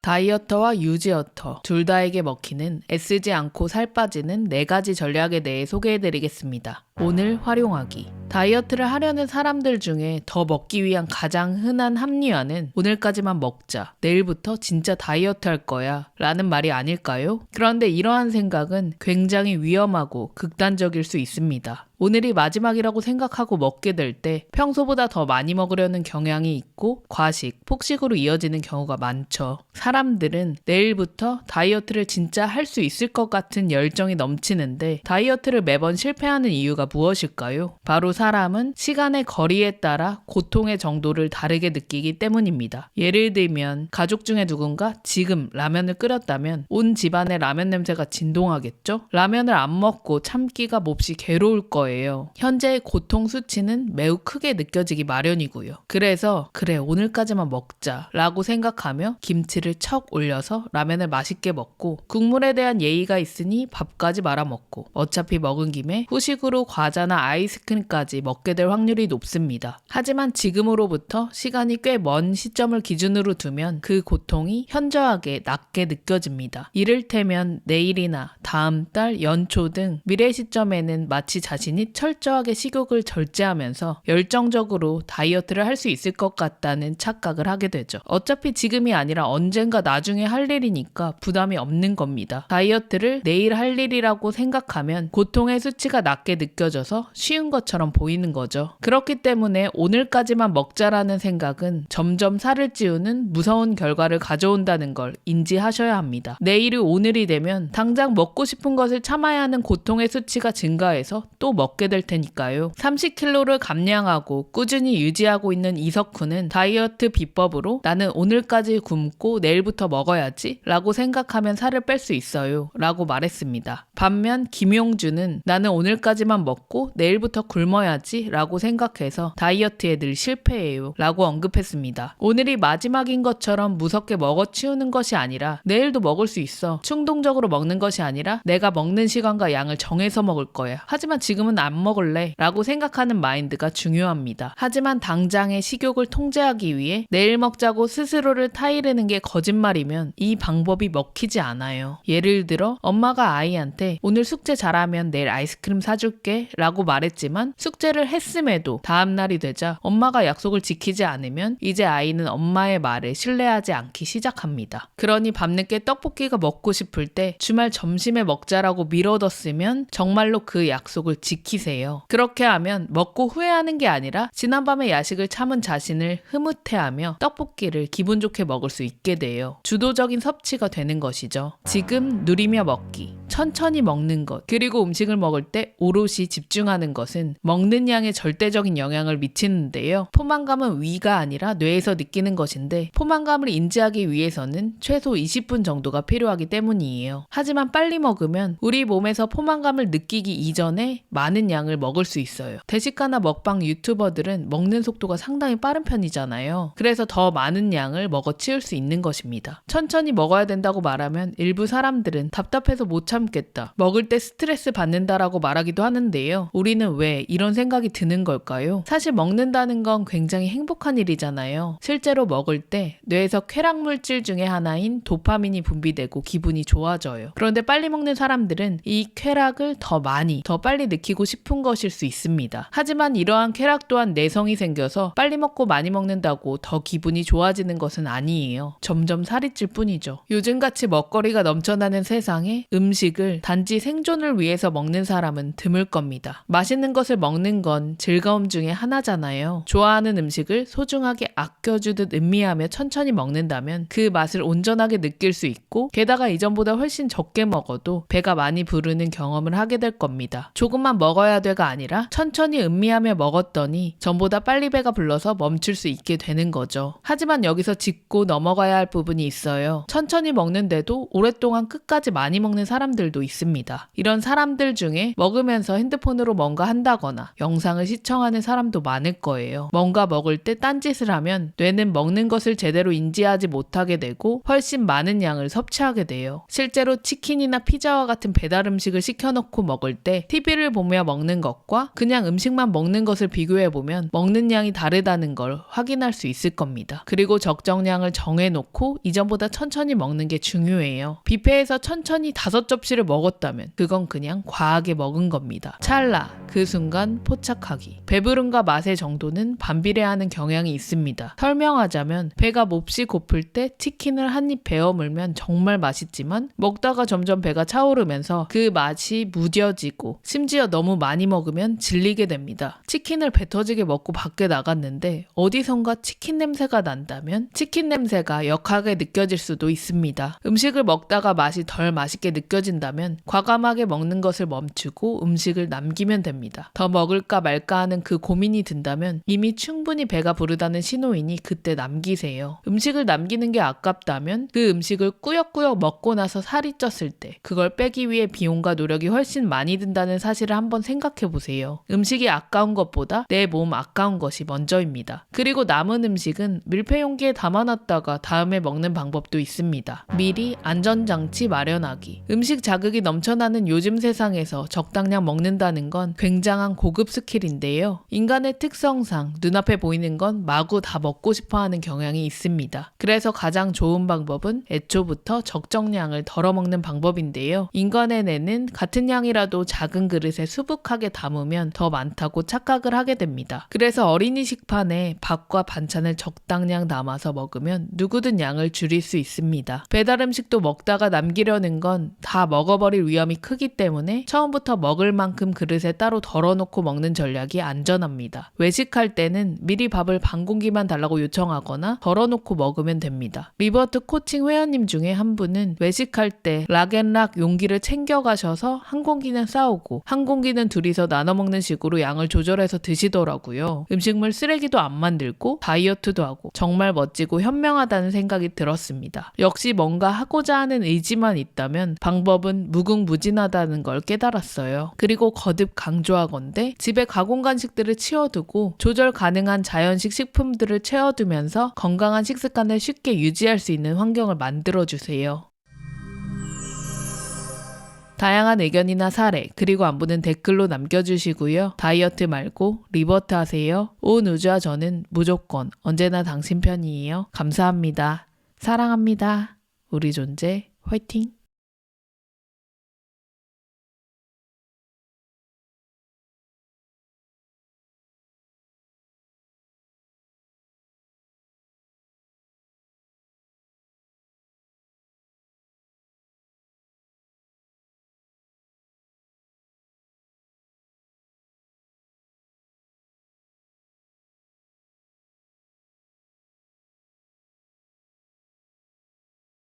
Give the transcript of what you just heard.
다이어터와 유지어터 둘 다에게 먹히는 애쓰지 않고 살 빠지는 4가지 전략에 대해 소개해드리겠습니다. 오늘 활용하기. 다이어트를 하려는 사람들 중에 더 먹기 위한 가장 흔한 합리화는 오늘까지만 먹자, 내일부터 진짜 다이어트 할 거야 라는 말이 아닐까요? 그런데 이러한 생각은 굉장히 위험하고 극단적일 수 있습니다. 오늘이 마지막이라고 생각하고 먹게 될 때 평소보다 더 많이 먹으려는 경향이 있고 과식, 폭식으로 이어지는 경우가 많죠. 사람들은 내일부터 다이어트를 진짜 할 수 있을 것 같은 열정이 넘치는데 다이어트를 매번 실패하는 이유가 무엇일까요? 바로 사람은 시간의 거리에 따라 고통의 정도를 다르게 느끼기 때문입니다. 예를 들면 가족 중에 누군가 지금 라면을 끓였다면 온 집안의 라면 냄새가 진동하겠죠? 라면을 안 먹고 참기가 몹시 괴로울 거예요. 현재의 고통 수치는 매우 크게 느껴지기 마련이고요. 그래서 그래 오늘까지만 먹자 라고 생각하며 김치를 척 올려서 라면을 맛있게 먹고 국물에 대한 예의가 있으니 밥까지 말아 먹고 어차피 먹은 김에 후식으로 과자나 아이스크림까지 먹게 될 확률이 높습니다. 하지만 지금으로부터 시간이 꽤 먼 시점을 기준으로 두면 그 고통이 현저하게 낮게 느껴집니다. 이를테면 내일이나 다음 달, 연초 등 미래 시점에는 마치 자신이 철저하게 식욕을 절제하면서 열정적으로 다이어트를 할 수 있을 것 같다는 착각을 하게 되죠. 어차피 지금이 아니라 언젠가 나중에 할 일이니까 부담이 없는 겁니다. 다이어트를 내일 할 일이라고 생각하면 고통의 수치가 낮게 느껴져서 쉬운 것처럼 보이는 거죠. 그렇기 때문에 오늘까지만 먹자라는 생각은 점점 살을 찌우는 무서운 결과를 가져온다는 걸 인지하셔야 합니다. 내일이 오늘이 되면 당장 먹고 싶은 것을 참아야 하는 고통의 수치가 증가해서 또 먹게 될 테니까요. 30kg를 감량하고 꾸준히 유지하고 있는 이석훈은 다이어트 비법으로 나는 오늘까지 굶고 내일부터 먹어야지 라고 생각하면 살을 뺄 수 있어요 라고 말했습니다. 반면 김용준은 나는 오늘까지만 먹고 내일부터 굶어야지 라고 생각해서 다이어트에 늘 실패해요 라고 언급했습니다. 오늘이 마지막인 것처럼 무섭게 먹어치우는 것이 아니라 내일도 먹을 수 있어. 충동적으로 먹는 것이 아니라 내가 먹는 시간과 양을 정해서 먹을 거야. 하지만 지금은 안 먹을래 라고 생각하는 마인드가 중요합니다. 하지만 당장의 식욕을 통제하기 위해 내일 먹자고 스스로를 타이르는 게 거짓말이면 이 방법이 먹히지 않아요. 예를 들어 엄마가 아이한테 오늘 숙제 잘하면 내일 아이스크림 사줄게 라고 말했지만 숙제를 했음에도 다음날이 되자 엄마가 약속을 지키지 않으면 이제 아이는 엄마의 말을 신뢰하지 않기 시작합니다. 그러니 밤늦게 떡볶이가 먹고 싶을 때 주말 점심에 먹자라고 미뤄뒀으면 정말로 그 약속을 지키세요. 그렇게 하면 먹고 후회하는 게 아니라 지난밤에 야식을 참은 자신을 흐뭇해하며 떡볶이를 기분 좋게 먹을 수 있게 돼요. 주도적인 섭취가 되는 것이죠. 지금 누리며 먹기, 천천히 먹는 것, 그리고 음식을 먹을 때 오롯이 집중하는 것은 먹는 양에 절대적인 영향을 미치는데요. 포만감은 위가 아니라 뇌에서 느끼는 것인데 포만감을 인지하기 위해서는 최소 20분 정도가 필요하기 때문이에요. 하지만 빨리 먹으면 우리 몸에서 포만감을 느끼기 이전에 많은 양을 먹을 수 있어요. 대식가나 먹방 유튜버들은 먹는 속도가 상당히 빠른 편이잖아요. 그래서 더 많은 양을 먹어치울 수 있는 것입니다. 천천히 먹어야 된다고 말하면 일부 사람들은 답답해서 못 참겠다, 먹을 때 스트레스 받는다라고 말하기도 하는데요. 우리는 왜 이런 생각이 드는 걸까요? 사실 먹는다는 건 굉장히 행복한 일이잖아요. 실제로 먹을 때 뇌에서 쾌락 물질 중에 하나인 도파민이 분비되고 기분이 좋아져요. 그런데 빨리 먹는 사람들은 이 쾌락을 더 많이, 더 빨리 느끼고 싶은 것일 수 있습니다. 하지만 이러한 쾌락 또한 내성이 생겨서 빨리 먹고 많이 먹는다고 더 기분이 좋아지는 것은 아니에요. 점점 살이 찔 뿐이죠. 요즘같이 먹거리가 넘쳐나는 세상에 음식을 단지 생존을 위해서 먹는 사람은 드물 겁니다. 맛있는 것을 먹는 건 즐거움 중에 하나잖아요. 좋아하는 음식을 소중하게 아껴주듯 음미하며 천천히 먹는다면 그 맛을 온전하게 느낄 수 있고 게다가 이전보다 훨씬 적게 먹어도 배가 많이 부르는 경험을 하게 될 겁니다. 조금만 먹어야 돼가 아니라 천천히 음미하며 먹었더니 전보다 빨리 배가 불러서 멈출 수 있게 되는 거죠. 하지만 여기서 짚고 넘어가야 할 부분이 있어요. 천천히 먹는데도 오랫동안 끝까지 많이 먹는 사람들 사람들도 있습니다. 이런 사람들 중에 먹으면서 핸드폰으로 뭔가 한다거나 영상을 시청하는 사람도 많을 거예요. 뭔가 먹을 때 딴짓을 하면 뇌는 먹는 것을 제대로 인지하지 못하게 되고 훨씬 많은 양을 섭취하게 돼요. 실제로 치킨이나 피자와 같은 배달 음식을 시켜놓고 먹을 때 TV를 보며 먹는 것과 그냥 음식만 먹는 것을 비교해보면 먹는 양이 다르다는 걸 확인할 수 있을 겁니다. 그리고 적정량을 정해놓고 이전보다 천천히 먹는 게 중요해요. 뷔페에서 천천히 5접시를 먹었다면 그건 그냥 과하게 먹은 겁니다. 찰나 그 순간 포착하기. 배부름과 맛의 정도는 반비례하는 경향이 있습니다. 설명하자면 배가 몹시 고플 때 치킨을 한 입 베어 물면 정말 맛있지만 먹다가 점점 배가 차오르면서 그 맛이 무뎌지고 심지어 너무 많이 먹으면 질리게 됩니다. 치킨을 배 터지게 먹고 밖에 나갔는데 어디선가 치킨 냄새가 난다면 치킨 냄새가 역하게 느껴질 수도 있습니다. 음식을 먹다가 맛이 덜 맛있게 느껴진다면 과감하게 먹는 것을 멈추고 음식을 남기면 됩니다. 더 먹을까 말까 하는 그 고민이 든다면 이미 충분히 배가 부르다는 신호이니 그때 남기세요. 음식을 남기는 게 아깝다면 그 음식을 꾸역꾸역 먹고 나서 살이 쪘을 때 그걸 빼기 위해 비용과 노력이 훨씬 많이 든다는 사실을 한번 생각해 보세요. 음식이 아까운 것보다 내 몸 아까운 것이 먼저입니다. 그리고 남은 음식은 밀폐 용기에 담아놨다가 다음에 먹는 방법도 있습니다. 미리 안전장치 마련하기. 음식 자극이 넘쳐나는 요즘 세상에서 적당량 먹는다는 건 굉장한 고급 스킬인데요. 인간의 특성상 눈앞에 보이는 건 마구 다 먹고 싶어하는 경향이 있습니다. 그래서 가장 좋은 방법은 애초부터 적정량을 덜어먹는 방법인데요. 인간의 뇌는 같은 양이라도 작은 그릇에 수북하게 담으면 더 많다고 착각을 하게 됩니다. 그래서 어린이 식판에 밥과 반찬을 적당량 담아서 먹으면 누구든 양을 줄일 수 있습니다. 배달 음식도 먹다가 남기려는 건 다 먹어버릴 위험이 크기 때문에 처음부터 먹을 만큼 그릇에 따로 덜어놓고 먹는 전략이 안전합니다. 외식할 때는 미리 밥을 반 공기만 달라고 요청하거나 덜어놓고 먹으면 됩니다. 리버트 코칭 회원님 중에 한 분은 외식할 때 락앤락 용기를 챙겨가셔서 한 공기는 싸오고 한 공기는 둘이서 나눠 먹는 식으로 양을 조절해서 드시더라고요. 음식물 쓰레기도 안 만들고 다이어트도 하고 정말 멋지고 현명하다는 생각이 들었습니다. 역시 뭔가 하고자 하는 의지만 있다면 방법은 무궁무진하다는 걸 깨달았어요. 그리고 거듭 강조하건대 집에 가공 간식들을 치워두고 조절 가능한 자연식 식품들을 채워두면서 건강한 식습관을 쉽게 유지할 수 있는 환경을 만들어주세요. 다양한 의견이나 사례, 그리고 안부는 댓글로 남겨주시고요. 다이어트 말고 리버트 하세요. 온 우주와 저는 무조건 언제나 당신 편이에요. 감사합니다. 사랑합니다. 우리 존재 화이팅!